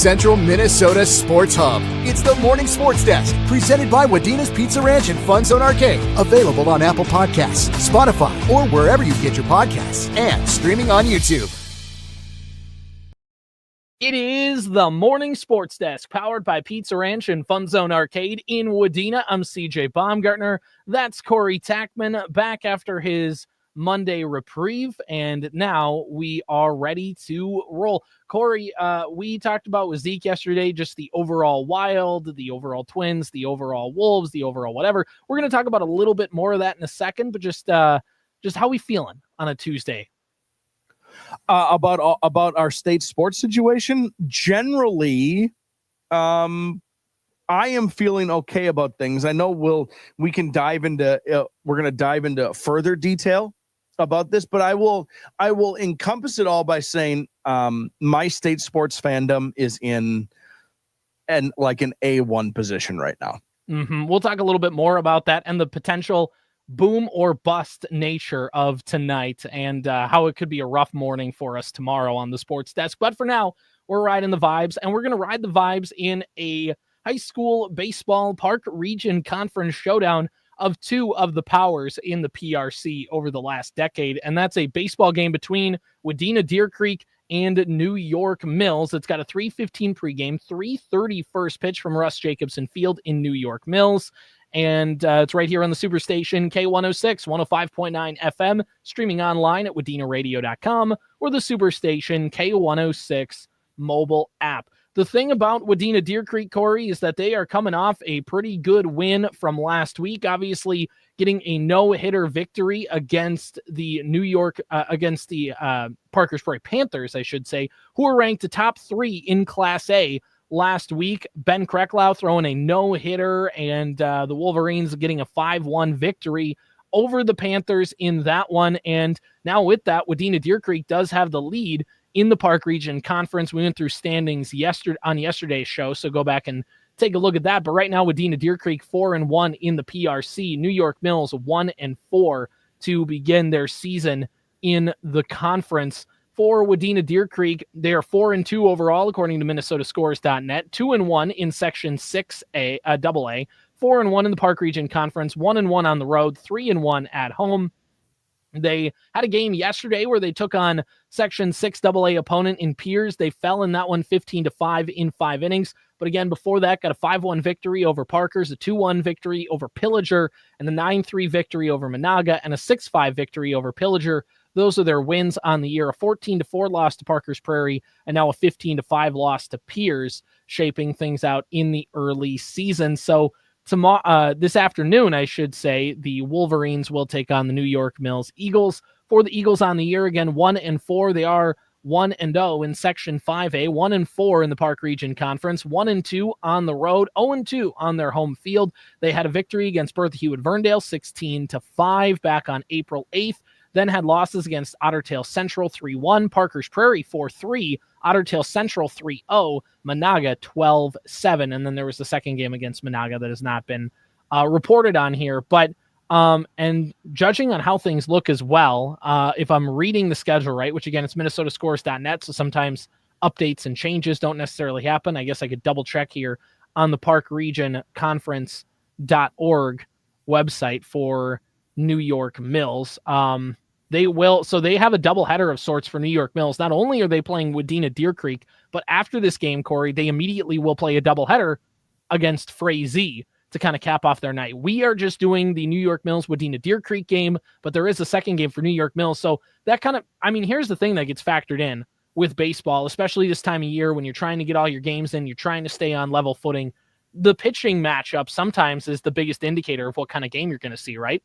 Central Minnesota Sports Hub. It's the Morning Sports Desk, presented by Wadena's Pizza Ranch and FunZone Arcade. Available on Apple Podcasts, Spotify, or wherever you get your podcasts, and streaming on YouTube. It is the Morning Sports Desk, powered by Pizza Ranch and FunZone Arcade in Wadena. I'm CJ Baumgartner. That's Corey Tackman, back after his Monday reprieve, and now we are ready to roll. Corey, we talked about with Zeke yesterday, just the overall Wild, the overall Twins, the overall Wolves, the overall whatever. We're going to talk about a little bit more of that in a second, but just how we feeling on a Tuesday? About our state sports situation, generally, I am feeling okay about things. I know we can dive into we're going to dive into further detail about this, but I will encompass it all by saying my state sports fandom is in like an A1 position right now. Mm-hmm. We'll talk a little bit more about that and the potential boom or bust nature of tonight, and how it could be a rough morning for us tomorrow on the Sports Desk. But for now, we're riding the vibes, and we're going to ride the vibes in a high school baseball Park Region Conference showdown of two of the powers in the PRC over the last decade, and that's a baseball game between Wadena Deer Creek and New York Mills. It's got a 3:15 pregame, 3:30 first pitch from Russ Jacobson Field in New York Mills. And it's right here on the Superstation, K106, 105.9 FM, streaming online at WDenaRadio.com, or the Superstation, K106 mobile app. The thing about Wadena Deer Creek, Corey, is that they are coming off a pretty good win from last week, obviously getting a no-hitter victory against the Parker's Prairie Panthers, I should say, who are ranked the top 3 in Class A last week. Ben Krecklau throwing a no-hitter, and the Wolverines getting a 5-1 victory over the Panthers in that one. And now with that, Wadena Deer Creek does have the lead in the Park Region Conference. We went through standings on yesterday's show, so go back and take a look at that. But right now, Wadena Deer Creek 4-1 in the PRC. New York Mills 1-4 to begin their season in the conference. For Wadena Deer Creek, they are 4-2 overall, according to MinnesotaScores.net, 2-1 in Section 6A, AA, 4-1 in the Park Region Conference, 1-1 on the road, 3-1 at home. They had a game yesterday where they took on Section 6AA opponent in Piers. They fell in that one 15-5 in 5 innings. But again, before that, got a 5-1 victory over Parkers, a 2-1 victory over Pillager, and a 9-3 victory over Monaga, and a 6-5 victory over Pillager. Those are their wins on the year. A 14-4 loss to Parker's Prairie, and now a 15-5 loss to Piers, shaping things out in the early season. So tomorrow, this afternoon, I should say, the Wolverines will take on the New York Mills Eagles. For the Eagles on the year, again, 1-4. They are 1-0 in Section 5A, 1-4 in the Park Region Conference, 1-2 on the road, 0-2 on their home field. They had a victory against Bertha Hewitt-Verndale, 16-5 back on April 8th. Then had losses against Otter Tail Central 3-1, Parker's Prairie 4-3, Otter Tail Central 3-0, Monaga 12-7. And then there was the second game against Monaga that has not been reported on here. But and judging on how things look as well, if I'm reading the schedule right, which again, it's MinnesotaScores.net, so sometimes updates and changes don't necessarily happen. I guess I could double check here on the Park Region Conference.org website for New York Mills. They have a doubleheader of sorts for New York Mills. Not only are they playing Wadena Deer Creek, but after this game, Corey, they immediately will play a doubleheader against Frazee to kind of cap off their night. We are just doing the New York Mills Wadena Deer Creek game, but there is a second game for New York Mills. So that here's the thing that gets factored in with baseball, especially this time of year when you're trying to get all your games in, you're trying to stay on level footing. The pitching matchup sometimes is the biggest indicator of what kind of game you're going to see, right?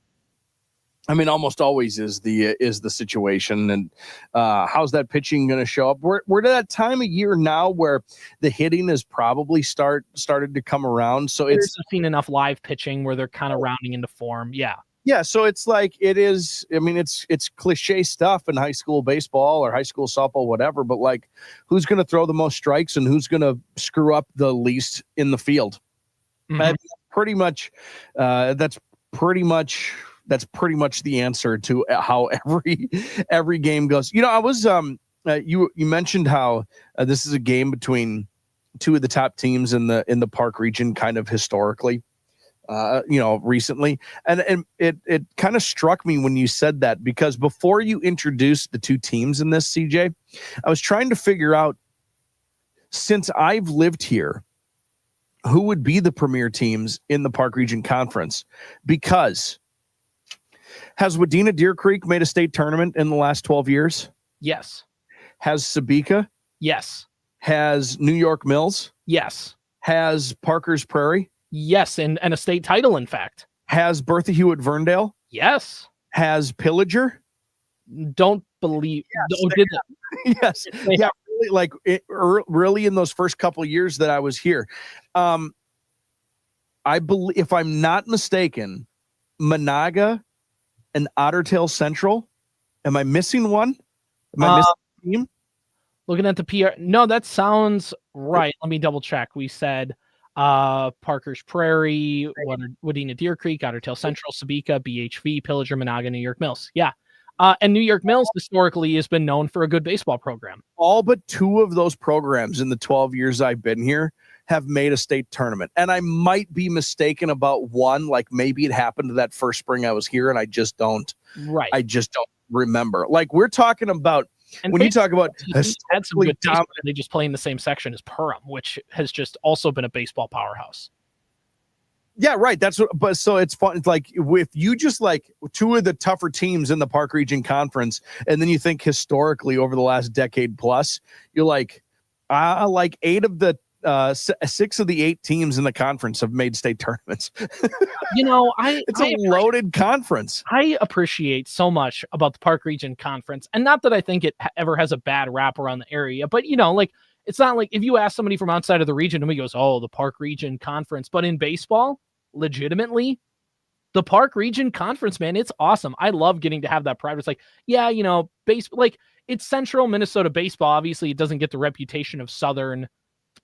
I mean, almost always is the situation, and how's that pitching going to show up? We're to that time of year now where the hitting is probably started to come around. So I've seen enough live pitching where they're kind of rounding into form. Yeah. So it's like it is. I mean, it's cliche stuff in high school baseball or high school softball, whatever. But like, who's going to throw the most strikes and who's going to screw up the least in the field? Mm-hmm. That's pretty much the answer to how every game goes. You know, I was you mentioned how this is a game between two of the top teams in the Park region kind of historically, recently. And it kind of struck me when you said that, because before you introduced the two teams in this, CJ, I was trying to figure out, since I've lived here, who would be the premier teams in the Park Region Conference, because has Wadena Deer Creek made a state tournament in the last 12 years? Yes. Has Sabika? Yes. Has New York Mills? Yes. Has Parker's Prairie? Yes, and a state title, in fact. Has Bertha Hewitt Verndale? Yes. Has Pillager? Don't believe. Yes. Oh, did that? Yes. Yeah. Really, like really in those first couple of years that I was here. I believe, if I'm not mistaken, Monaga and Ottertail Central. Am I missing one? Am I missing a team? Looking at the PR. No, that sounds right. Let me double check. We said Parker's Prairie, Wadena Deer Creek, Ottertail Central, Sabika, BHV, Pillager, Monaga, New York Mills. Yeah. And New York Mills historically has been known for a good baseball program. All but two of those programs in the 12 years I've been here have made a state tournament. And I might be mistaken about one, like maybe it happened that first spring I was here and I just don't remember. Like, we're talking about, and when you talk about had some good baseball, they just play in the same section as Perham, which has just also been a baseball powerhouse. Yeah, right. That's what, but so it's fun. It's like, if you just like two of the tougher teams in the Park Region Conference, and then you think historically over the last decade plus, you're like 8 of the 6 of the 8 teams in the conference have made state tournaments. It's a loaded conference. I appreciate so much about the Park Region Conference, and not that I think it ever has a bad rap around the area, but it's not like if you ask somebody from outside of the region and he goes, "Oh, the Park Region Conference," but in baseball, legitimately, the Park Region Conference, man, it's awesome. I love getting to have that pride. It's like, yeah, it's Central Minnesota baseball. Obviously, it doesn't get the reputation of Southern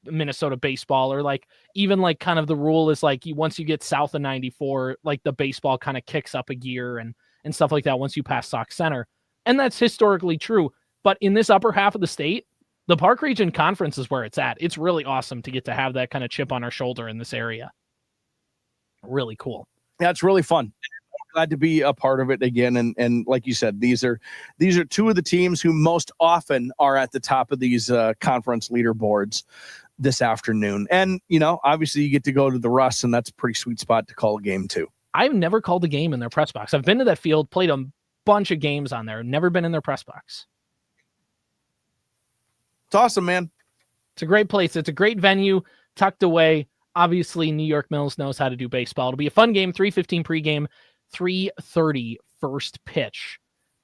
Minnesota baseball, or even kind of the rule is once you get south of 94, the baseball kind of kicks up a gear and stuff like that once you pass Sox Center. And that's historically true. But in this upper half of the state, the Park Region Conference is where it's at. It's really awesome to get to have that kind of chip on our shoulder in this area. Really cool. That's really fun. Glad to be a part of it again. And like you said, these are two of the teams who most often are at the top of these conference leaderboards this afternoon. And, obviously you get to go to the Russ, and that's a pretty sweet spot to call a game too. I've never called a game in their press box. I've been to that field, played a bunch of games on there, never been in their press box. It's awesome, man. It's a great place. It's a great venue, tucked away. Obviously, New York Mills knows how to do baseball. It'll be a fun game, 3:15 pregame, 3:30 first pitch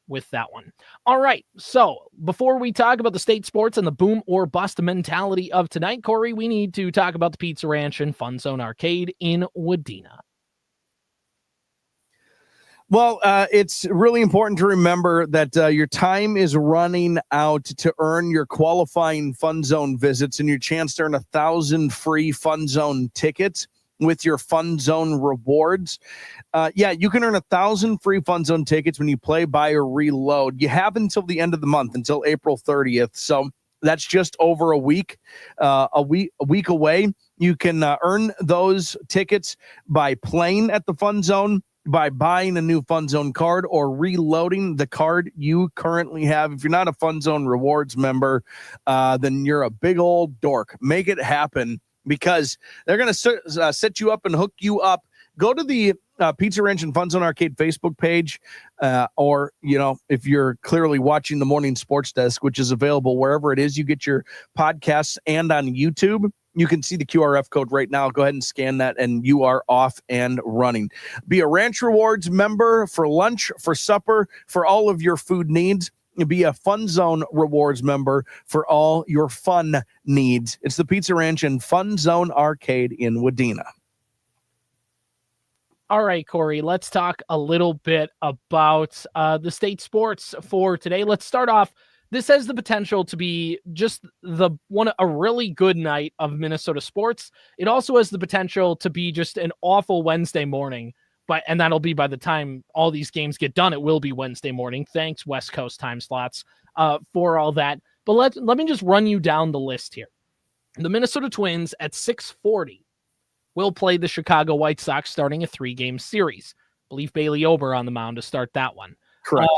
with that one. All right, so before we talk about the state sports and the boom or bust mentality of tonight, Corey, we need to talk about the Pizza Ranch and FunZone Arcade in Wadena. Well, it's really important to remember that your time is running out to earn your qualifying FunZone visits and your chance to earn 1,000 free FunZone tickets with your FunZone rewards. You can earn 1,000 free FunZone tickets when you play, buy, or reload. You have until the end of the month, until April 30th. So that's just over a week away. You can earn those tickets by playing at the FunZone, by buying a new FunZone card, or reloading the card you currently have. If you're not a FunZone rewards member, then you're a big old dork. Make it happen, because they're going to set you up and hook you up. Go to the Pizza Ranch and FunZone Arcade Facebook page, or, if you're clearly watching the Morning Sports Desk, which is available wherever it is you get your podcasts, and on YouTube. You can see the QRF code right now. Go ahead and scan that, and you are off and running. Be a Ranch Rewards member for lunch, for supper, for all of your food needs. Be a FunZone Rewards member for all your fun needs. It's the Pizza Ranch and FunZone Arcade in Wadena. All right, Corey, let's talk a little bit about the state sports for today. Let's start off. This has the potential to be just a really good night of Minnesota sports. It also has the potential to be just an awful Wednesday morning, and that'll be by the time all these games get done. It will be Wednesday morning. Thanks, West Coast time slots, for all that. But let me just run you down the list here. The Minnesota Twins at 6:40 will play the Chicago White Sox, starting a 3-game series. I believe Bailey Ober on the mound to start that one. Correct.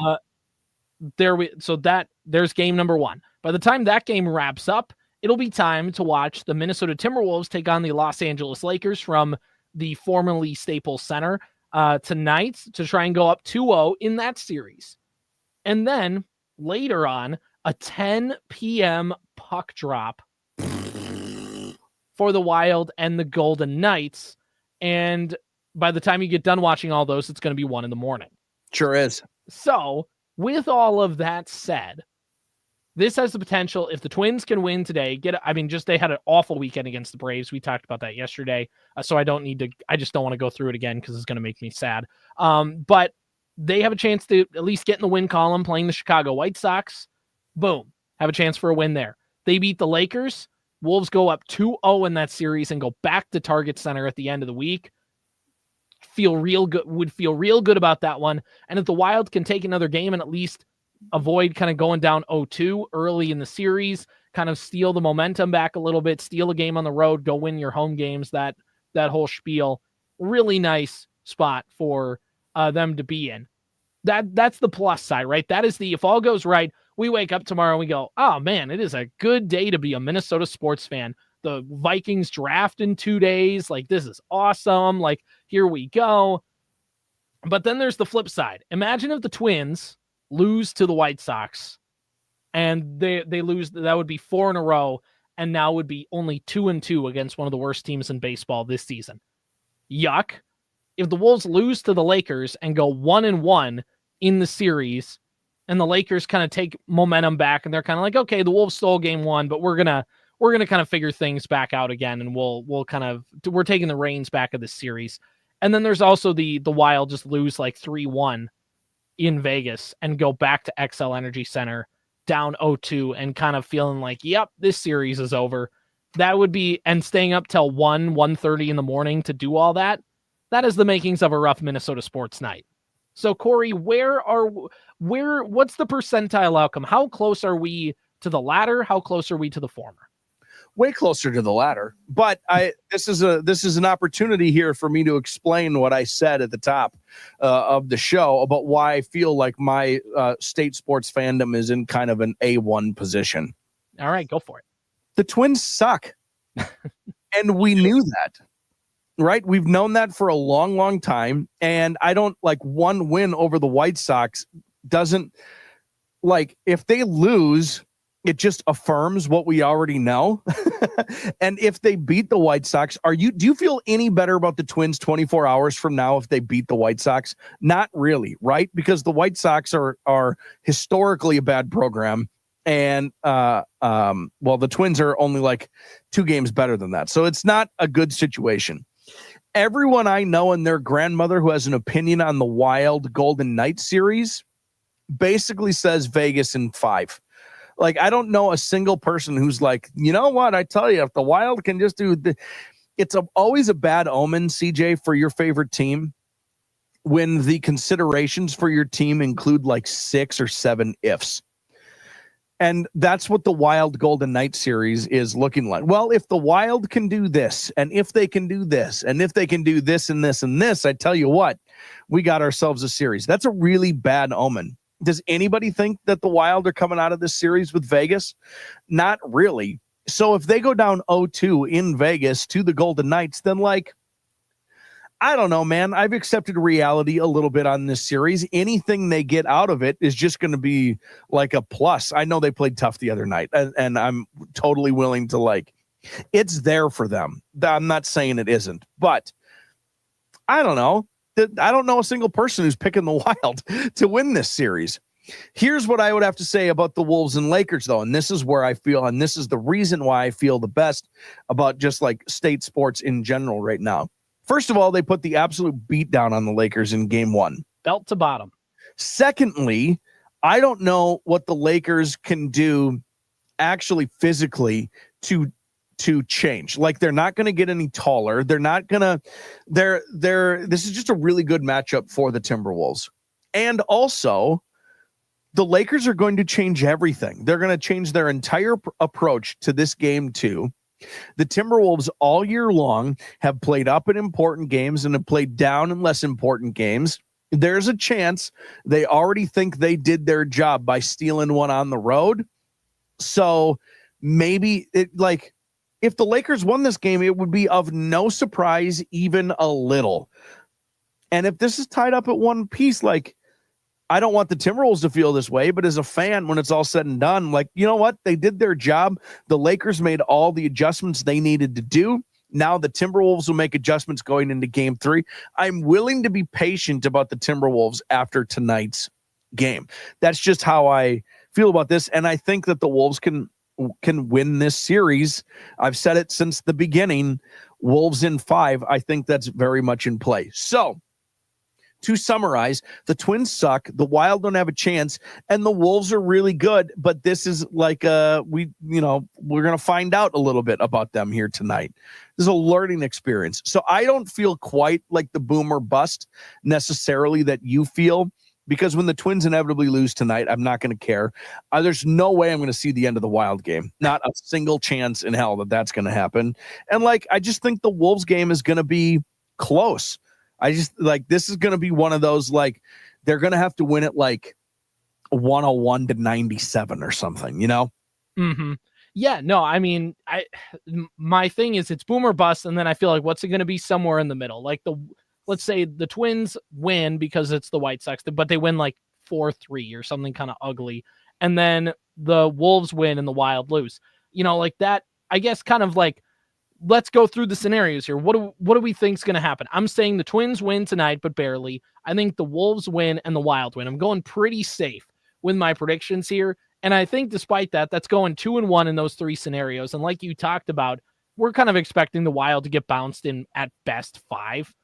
There's game number 1. By the time that game wraps up, it'll be time to watch the Minnesota Timberwolves take on the Los Angeles Lakers from the formerly Staples Center tonight to try and go up 2-0 in that series. And then later on, a 10 p.m. puck drop for the Wild and the Golden Knights. And by the time you get done watching all those, it's going to be 1 a.m. Sure is. So with all of that said, this has the potential, if the Twins can win today, they had an awful weekend against the Braves. We talked about that yesterday. So I just don't want to go through it again because it's going to make me sad. But they have a chance to at least get in the win column playing the Chicago White Sox. Boom. Have a chance for a win there. They beat the Lakers. Wolves go up 2-0 in that series and go back to Target Center at the end of the week. Would feel real good about that one. And if the Wild can take another game and at least avoid kind of going down 0-2 early in the series, kind of steal the momentum back a little bit, steal a game on the road, go win your home games, that whole spiel. Really nice spot for them to be in. That's the plus side, right? That is if all goes right, we wake up tomorrow and we go, oh man, it is a good day to be a Minnesota sports fan. The Vikings draft in 2 days. Like, this is awesome. Like, here we go. But then there's the flip side. Imagine if the Twins lose to the White Sox and they lose. That would be 4 in a row. And now would be only 2-2 against one of the worst teams in baseball this season. Yuck. If the Wolves lose to the Lakers and go 1-1 in the series, and the Lakers kind of take momentum back, and they're kind of like, okay, the Wolves stole game 1, but we're gonna kind of figure things back out again, and we're taking the reins back of the series. And then there's also the Wild just lose like 3-1 in Vegas and go back to XL Energy Center down 0-2 and kind of feeling like, yep, this series is over. That would be, and staying up till 1:30 in the morning to do all that. That is the makings of a rough Minnesota sports night. So Corey, what's the percentile outcome? How close are we to the latter? How close are we to the former? Way closer to the latter. But this is an opportunity here for me to explain what I said at the top of the show about why I feel like my state sports fandom is in kind of an A1 position. All right, go for it. The Twins suck. And we knew that. Right? We've known that for a long, long time. And I don't like one win over the White Sox doesn't, like, if they lose, it just affirms what we already know. And if they beat the White Sox, do you feel any better about the Twins 24 hours from now if they beat the White Sox? Not really, right? Because the White Sox are historically a bad program. And the Twins are only like 2 games better than that. So it's not a good situation. Everyone I know and their grandmother who has an opinion on the Wild Golden Knights series basically says Vegas in 5. Like, I don't know a single person who's like, you know what? I tell you, if the Wild can just do it's always a bad omen, CJ, for your favorite team when the considerations for your team include like 6 or 7 ifs. And that's what the Wild Golden Knights series is looking like. Well, if the Wild can do this, and if they can do this, and if they can do this and this and this, I tell you what, we got ourselves a series. That's a really bad omen. Does anybody think that the Wild are coming out of this series with Vegas? Not really. So if they go down 0-2 in Vegas to the Golden Knights, then like, I don't know, man. I've accepted reality a little bit on this series. Anything they get out of it is just going to be like a plus. I know they played tough the other night, and I'm totally willing to, like, it's there for them. I'm not saying it isn't, but I don't know. I don't know a single person who's picking the Wild to win this series. Here's what I would have to say about the Wolves and Lakers, though, and this is where I feel, and this is the reason why I feel the best about just like state sports in general right now. First of all, they put the absolute beat down on the Lakers in game 1. Belt to bottom. Secondly, I don't know what the Lakers can do actually physically to change. Like, they're not going to get any taller. They're not going to, this is just a really good matchup for the Timberwolves. And also, the Lakers are going to change everything. They're going to change their entire approach to this game too. The Timberwolves all year long have played up in important games and have played down in less important games. There's a chance they already think they did their job by stealing one on the road. So maybe if the Lakers won this game, it would be of no surprise, even a little. And if this is tied up at one piece, I don't want the Timberwolves to feel this way, but as a fan, when it's all said and done, you know what? They did their job. The Lakers made all the adjustments they needed to do. Now the Timberwolves will make adjustments going into game 3. I'm willing to be patient about the Timberwolves after tonight's game. That's just how I feel about this. And I think that the Wolves can win this series. I've said it since the beginning. Wolves in 5. I think that's very much in play. So, to summarize, the Twins suck, the Wild don't have a chance, and the Wolves are really good, but this is we're going to find out a little bit about them here tonight. This is a learning experience. So I don't feel quite like the boom or bust necessarily that you feel, because when the Twins inevitably lose tonight, I'm not going to care. There's no way I'm going to see the end of the Wild game. Not a single chance in hell that that's going to happen. And I just think the Wolves game is going to be close. I just this is going to be one of those, they're going to have to win it 101-97 or something, Mm-hmm. Yeah, no, I mean, my thing is it's boom or bust. And then I feel like, what's it going to be somewhere in the middle? Let's say the Twins win because it's the White Sox, but they win 4-3 or something kind of ugly. And then the Wolves win and the Wild lose, that, I guess, kind of let's go through the scenarios here. What do we think is going to happen? I'm saying the Twins win tonight, but barely. I think the Wolves win and the Wild win. I'm going pretty safe with my predictions here. And I think despite that, that's going 2-1 in those 3 scenarios. And like you talked about, we're kind of expecting the Wild to get bounced in at best 5.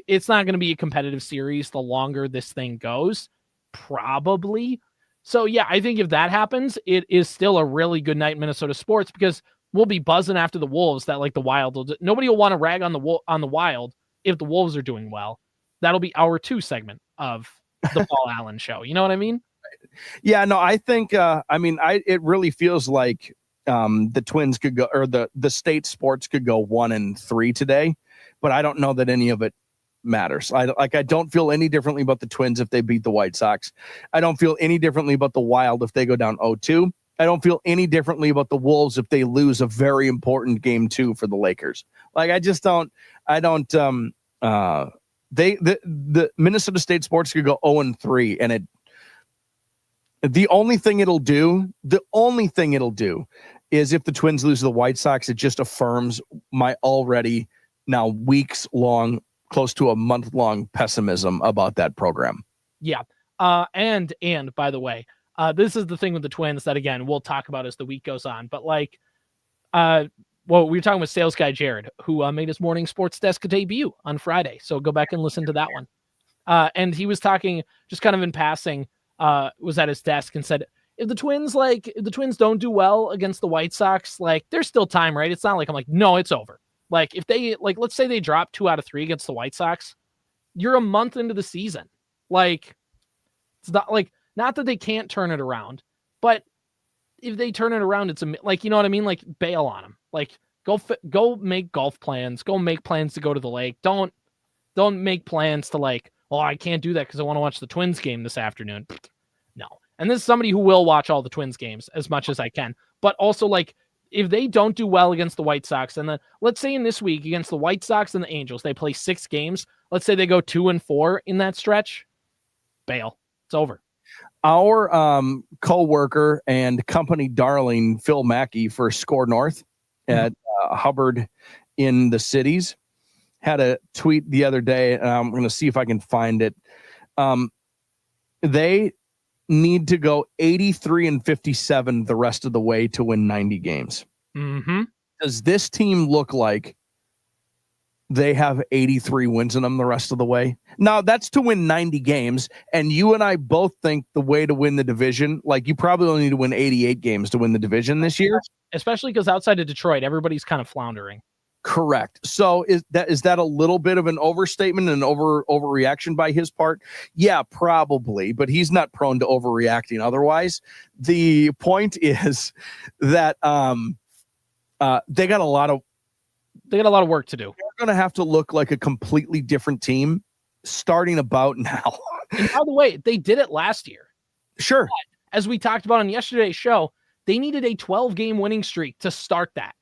It's not going to be a competitive series the longer this thing goes, probably. So yeah, I think if that happens, it is still a really good night in Minnesota sports, because we'll be buzzing after the Wolves that the Wild will nobody will want to rag on the Wild if the Wolves are doing well. That'll be our 2 segment of the Paul Allen show. You know what I mean? Yeah, no, I think it really feels like the Twins could go, or the state sports could go 1-3 today, but I don't know that any of it matters. I don't feel any differently about the Twins if they beat the White Sox. I don't feel any differently about the Wild if they go down 0-2. I don't feel any differently about the Wolves if they lose a very important game 2 for the Lakers. I just don't. The Minnesota State sports could go 0-3, and the only thing it'll do is if the Twins lose to the White Sox, it just affirms my already now weeks long, close to a month long pessimism about that program. Yeah. And by the way, this is the thing with the Twins that, again, we'll talk about as the week goes on. But we were talking with sales guy Jared, who made his morning sports desk debut on Friday. So go back and listen to that one. And he was talking just kind of in passing, was at his desk and said, if the Twins don't do well against the White Sox, there's still time, right? It's not I'm no, it's over. If they let's say they drop 2 out of 3 against the White Sox, you're a month into the season. It's not not that they can't turn it around, but if they turn it around, it's you know what I mean? Bail on them. Go make golf plans. Go make plans to go to the lake. Don't make plans to I can't do that because I want to watch the Twins game this afternoon. No. And this is somebody who will watch all the Twins games as much as I can. But also, if they don't do well against the White Sox, and then let's say in this week against the White Sox and the Angels, they play 6 games. Let's say they go 2-4 in that stretch. Bail. It's over. Our co-worker and company darling, Phil Mackey for Score North at Hubbard in the Cities, had a tweet the other day, and I'm going to see if I can find it. They need to go 83-57 the rest of the way to win 90 games. Mm-hmm. Does this team look like they have 83 wins in them the rest of the way? Now, that's to win 90 games, and you and I both think the way to win the division, you probably only need to win 88 games to win the division this year. Especially because outside of Detroit, everybody's kind of floundering. Correct. So is that a little bit of an overstatement and overreaction by his part? Yeah, probably, but he's not prone to overreacting otherwise. The point is that They got a lot of work to do. They're going to have to look like a completely different team starting about now. And by the way, they did it last year. Sure. But as we talked about on yesterday's show, they needed a 12-game winning streak to start that.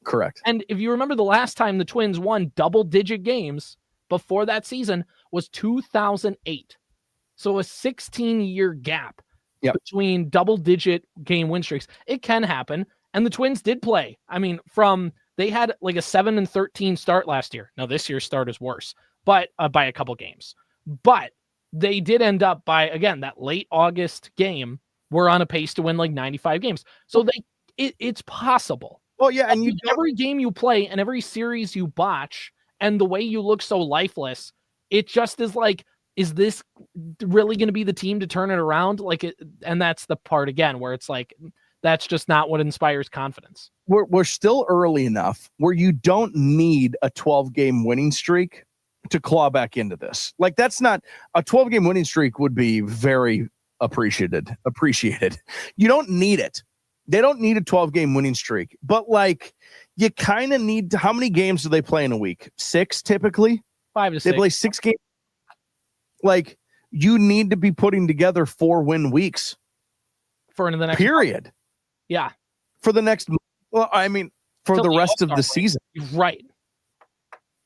Correct. And if you remember, the last time the Twins won double-digit games before that season was 2008. So a 16-year gap between double-digit game win streaks. It can happen, and the Twins did play. I mean, they had like a 7-13 start last year. Now this year's start is worse, but by a couple games. But they did end up by, again, that late August game, we're on a pace to win like 95 games. So it's possible. Well, yeah, and every game you play and every series you botch, and the way you look so lifeless, it just is like, is this really going to be the team to turn it around? And that's the part again where it's like, that's just not what inspires confidence. We're still early enough where you don't need a 12-game winning streak to claw back into this. Like, that's not a 12-game winning streak would be very appreciated. You don't need it. They don't need a 12-game winning streak, but like, you kind of need to, how many games do they play in a week? 6 typically? 5 to 6. They play 6 games. Like, you need to be putting together 4-win weeks for the next period. Yeah. For the next, well, I mean, for the rest of the season. Right.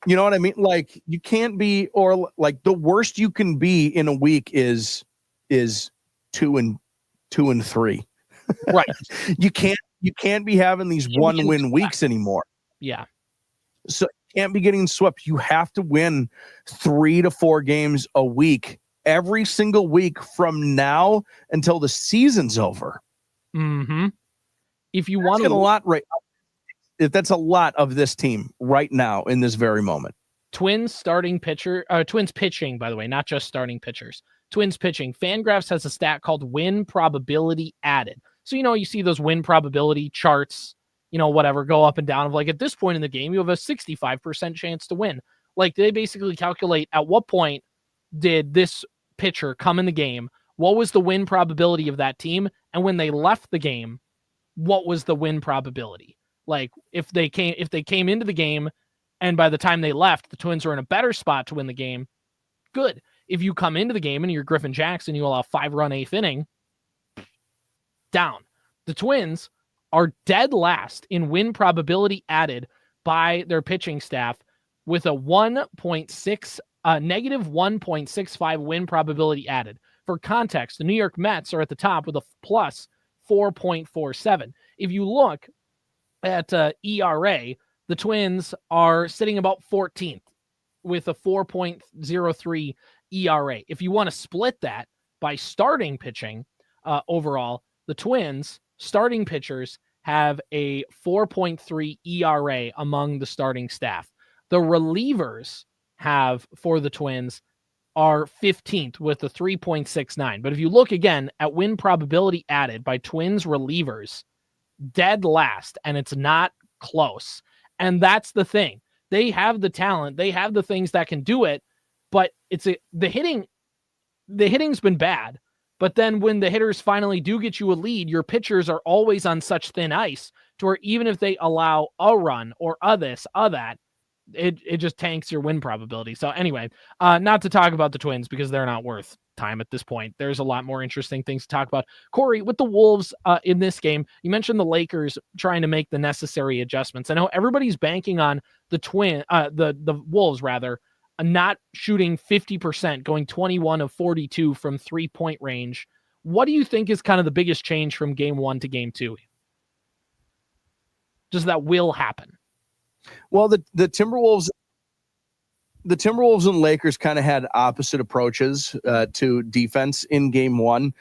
You know what I mean? Like, you can't be, or like the worst you can be in a week is 2 and 3. Right. You can't be having these 1-win weeks anymore. Yeah. So you can't be getting swept. You have to win 3 to 4 games a week every single week from now until the season's over. Mm-hmm. If you want a lot, right? If that's a lot of this team right now in this very moment. Twins pitching, by the way, not just starting pitchers. Twins pitching. Fangraphs has a stat called win probability added. So, you see those win probability charts, whatever, go up and down of like, at this point in the game, you have a 65% chance to win. Like, they basically calculate at what point did this pitcher come in the game? What was the win probability of that team? And when they left the game, what was the win probability? Like, if they came into the game and by the time they left, the Twins were in a better spot to win the game, good. If you come into the game and you're Griffin Jackson, you allow 5-run 8th inning, down. The Twins are dead last in win probability added by their pitching staff with a negative 1.65 win probability added. For context, the New York Mets are at the top with a plus 4.47. If you look at ERA, the Twins are sitting about 14th with a 4.03 ERA. If you want to split that by starting pitching overall, the Twins starting pitchers have a 4.3 ERA among the starting staff. The relievers have for the Twins are 15th with a 3.69. But if you look again at win probability added by Twins relievers, dead last, and it's not close. And that's the thing. They have the talent. They have the things that can do it, but the hitting's been bad. But then when the hitters finally do get you a lead, your pitchers are always on such thin ice to where even if they allow a run or that, it just tanks your win probability. So anyway, not to talk about the Twins because they're not worth time at this point. There's a lot more interesting things to talk about. Corey, with the Wolves in this game, you mentioned the Lakers trying to make the necessary adjustments. I know everybody's banking on the Wolves rather, not shooting 50%, going 21 of 42 from 3-point range. What do you think is kind of the biggest change from game 1 to game 2? Does that will happen? Well, the Timberwolves and Lakers kind of had opposite approaches to defense in game 1.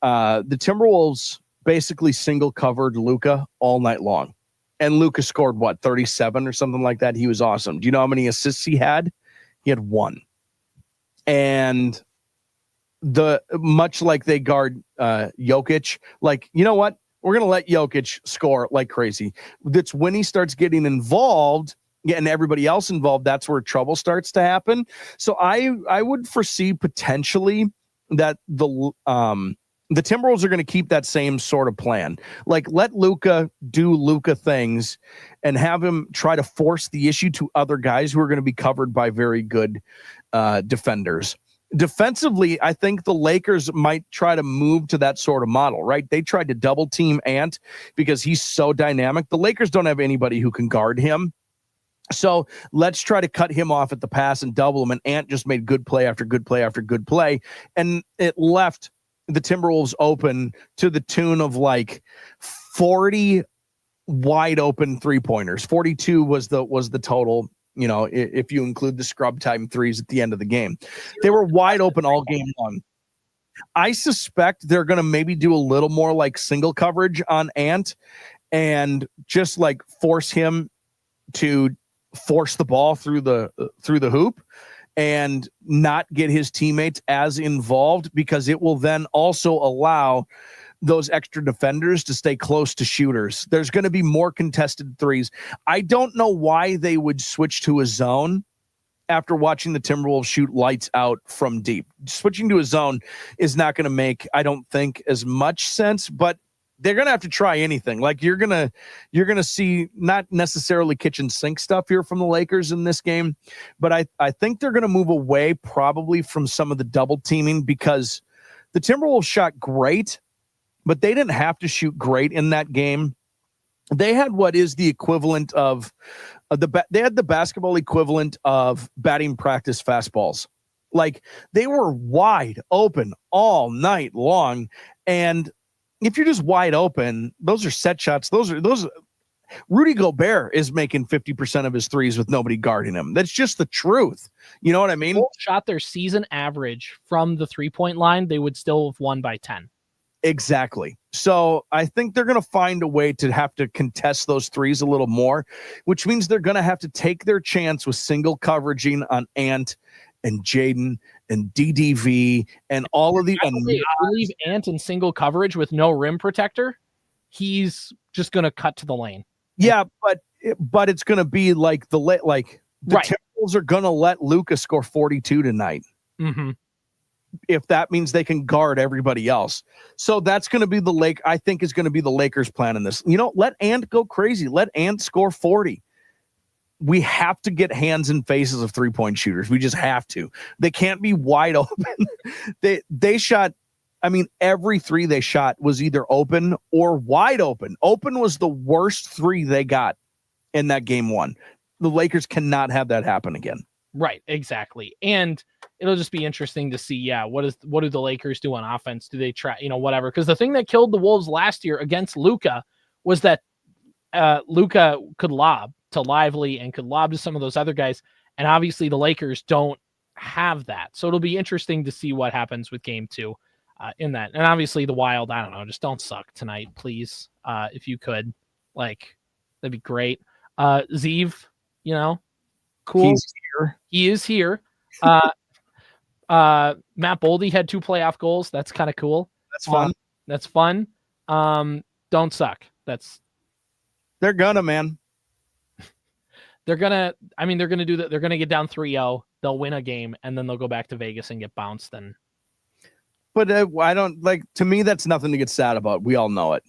The Timberwolves basically single covered Luka all night long, and Luka scored 37 or something like that. He was awesome. Do you know how many assists he had? He had 1. And much like they guard Jokic, like, you know what? We're going to let Jokic score like crazy. That's when he starts getting involved and everybody else involved. That's where trouble starts to happen. So I would foresee potentially that the The Timberwolves are going to keep that same sort of plan. Like, let Luka do Luka things and have him try to force the issue to other guys who are going to be covered by very good defenders. Defensively, I think the Lakers might try to move to that sort of model, right? They tried to double team Ant because he's so dynamic. The Lakers don't have anybody who can guard him. So let's try to cut him off at the pass and double him. And Ant just made good play after good play after good play. And it left the Timberwolves open to the tune of like 40 wide open 3-pointers. 42 was the total, you know, if you include the scrub time threes at the end of the game. They were wide open all game long. I suspect they're going to maybe do a little more like single coverage on Ant and just like force him to force the ball through the hoop and not get his teammates as involved, because it will then also allow those extra defenders to stay close to shooters. There's going to be more contested threes. I don't know why they would switch to a zone after watching the Timberwolves shoot lights out from deep. Switching to a zone is not going to make, I don't think, as much sense, but they're going to have to try anything. Like, you're going to see not necessarily kitchen sink stuff here from the Lakers in this game, but I think they're going to move away probably from some of the double teaming, because the Timberwolves shot great, but they didn't have to shoot great in that game. They had what is the equivalent of they had the basketball equivalent of batting practice fastballs. Like, they were wide open all night long. And if you're just wide open, those are set shots. Those Rudy Gobert is making 50% of his threes with nobody guarding him. That's just the truth. You know what I mean? Shot their season average from the 3-point line, they would still have won by 10. Exactly. So I think they're going to find a way to have to contest those threes a little more, which means they're going to have to take their chance with single coveraging on Ant and Jaden and DDV and all of the. And leave Ant in single coverage with no rim protector, he's just going to cut to the lane. Yeah, but it's going to be like the right. Timberwolves are going to let Luka score 42 tonight. Mm-hmm. If that means they can guard everybody else. So that's going to be I think is going to be the Lakers' plan in this. You know, let Ant go crazy. Let Ant score 40. We have to get hands and faces of 3-point shooters. We just have to. They can't be wide open. They shot, I mean, every three they shot was either open or wide open. Open was the worst three they got in that game one. The Lakers cannot have that happen again. Right, exactly. And it'll just be interesting to see, what do the Lakers do on offense? Do they try, whatever? Because the thing that killed the Wolves last year against Luka was that Luka could lob to Lively and could lob to some of those other guys. And obviously the Lakers don't have that. So it'll be interesting to see what happens with game 2 in that. And obviously the Wild, I don't know, just don't suck tonight, please. If you could, that'd be great. Zeev, cool. He's here. He is here. Matt Boldy had 2 playoff goals. That's kind of cool. That's fun. Don't suck. They're gonna, man. They're gonna do that. They're gonna get down 3-0. They'll win a game and then they'll go back to Vegas and get bounced. But I don't to me, that's nothing to get sad about. We all know it.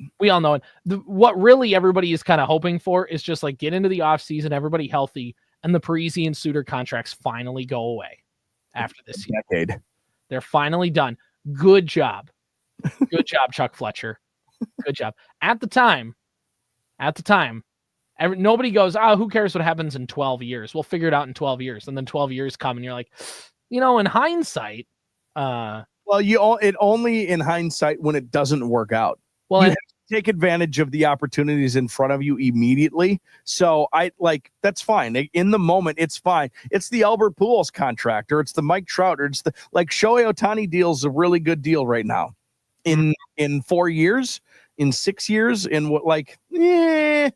What really everybody is kind of hoping for is just get into the off season, everybody healthy, and the Parisi and Suter contracts finally go away after this decade. They're finally done. Good job. Good job, Chuck Fletcher. Good job. At the time, nobody goes, who cares what happens in 12 years? We'll figure it out in 12 years. And then 12 years come and you're like, in hindsight. Well, it only in hindsight when it doesn't work out. Well, you have to take advantage of the opportunities in front of you immediately. So that's fine. In the moment, it's fine. It's the Albert Pujols contract, or it's the Mike Trout, or it's the Shohei Ohtani deal's a really good deal right now. In 4 years, in 6 years, in what it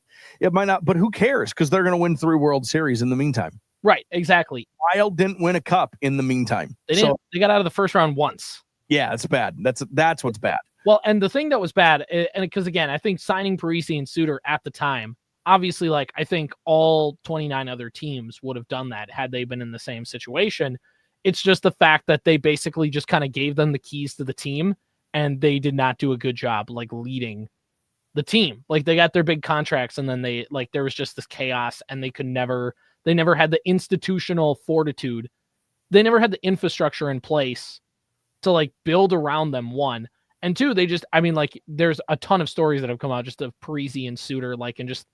might not, but who cares? Because they're going to win 3 World Series in the meantime. Right, exactly. Wild didn't win a cup in the meantime. They didn't. They got out of the first round once. Yeah, it's bad. That's what's bad. Well, and the thing that was bad, and because again, I think signing Parisi and Suter at the time, obviously, I think all 29 other teams would have done that had they been in the same situation. It's just the fact that they basically just kind of gave them the keys to the team and they did not do a good job like leading the team. Like they got their big contracts and then they like there was just this chaos and they never had the institutional fortitude. They never had the infrastructure in place to like build around them, one. And two, they just, I mean, like there's a ton of stories that have come out just of Parisi and Suter, like, and just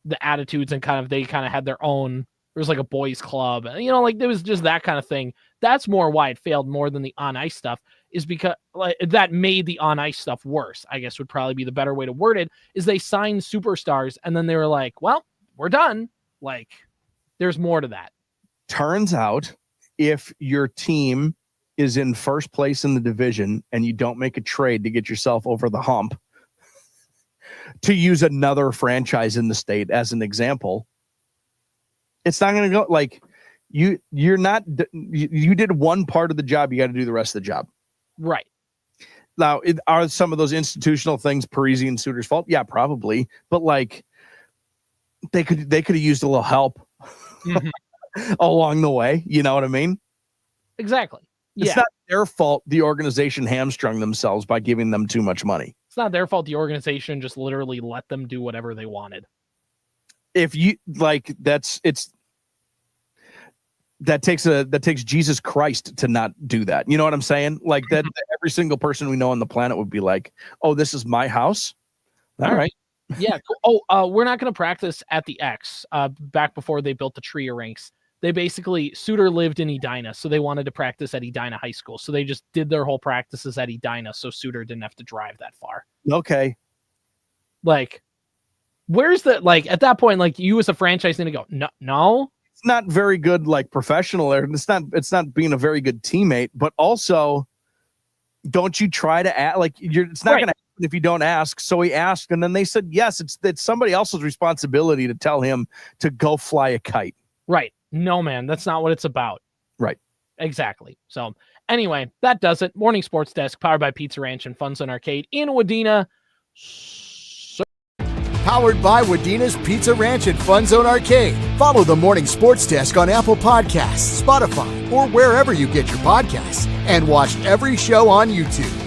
the attitudes and they kind of had their own, there was like a boys club, you know, like there was just that kind of thing. That's more why it failed more than the on ice stuff, is because like that made the on ice stuff worse, I guess would probably be the better way to word it, is they signed superstars and then they were like, well, we're done. Like there's more to that. Turns out if your team is in first place in the division and you don't make a trade to get yourself over the hump, to use another franchise in the state as an example, it's not going to go like you did one part of the job. You got to do the rest of the job. Right. Now, are some of those institutional things Parisi and Suter's fault? Yeah, probably. But like they could have used a little help along the way. You know what I mean? Exactly. It's not their fault the organization hamstrung themselves by giving them too much money. It's not their fault the organization just literally let them do whatever they wanted. If you like, that takes Jesus Christ to not do that. You know what I'm saying? Like that every single person we know on the planet would be like, oh, this is my house. All right. Yeah. Cool. Oh, we're not going to practice at the X. Back before they built the Tria rinks, they basically, Suter lived in Edina, so they wanted to practice at Edina High School. So they just did their whole practices at Edina, so Suter didn't have to drive that far. Okay. Like, where's the, like, at that point, like, you as a franchise need to go, no. It's not very good, like, professional, or it's not being a very good teammate, but also, don't you try to act like it's not going to happen if you don't ask. So he asked, and then they said, yes, it's somebody else's responsibility to tell him to go fly a kite. Right. No, man, that's not what it's about. Right. Exactly. So anyway, that does it. Morning Sports Desk, powered by Pizza Ranch and FunZone Arcade in Wadena. Powered by Wadena's Pizza Ranch and FunZone Arcade. Follow the Morning Sports Desk on Apple Podcasts, Spotify, or wherever you get your podcasts. And watch every show on YouTube.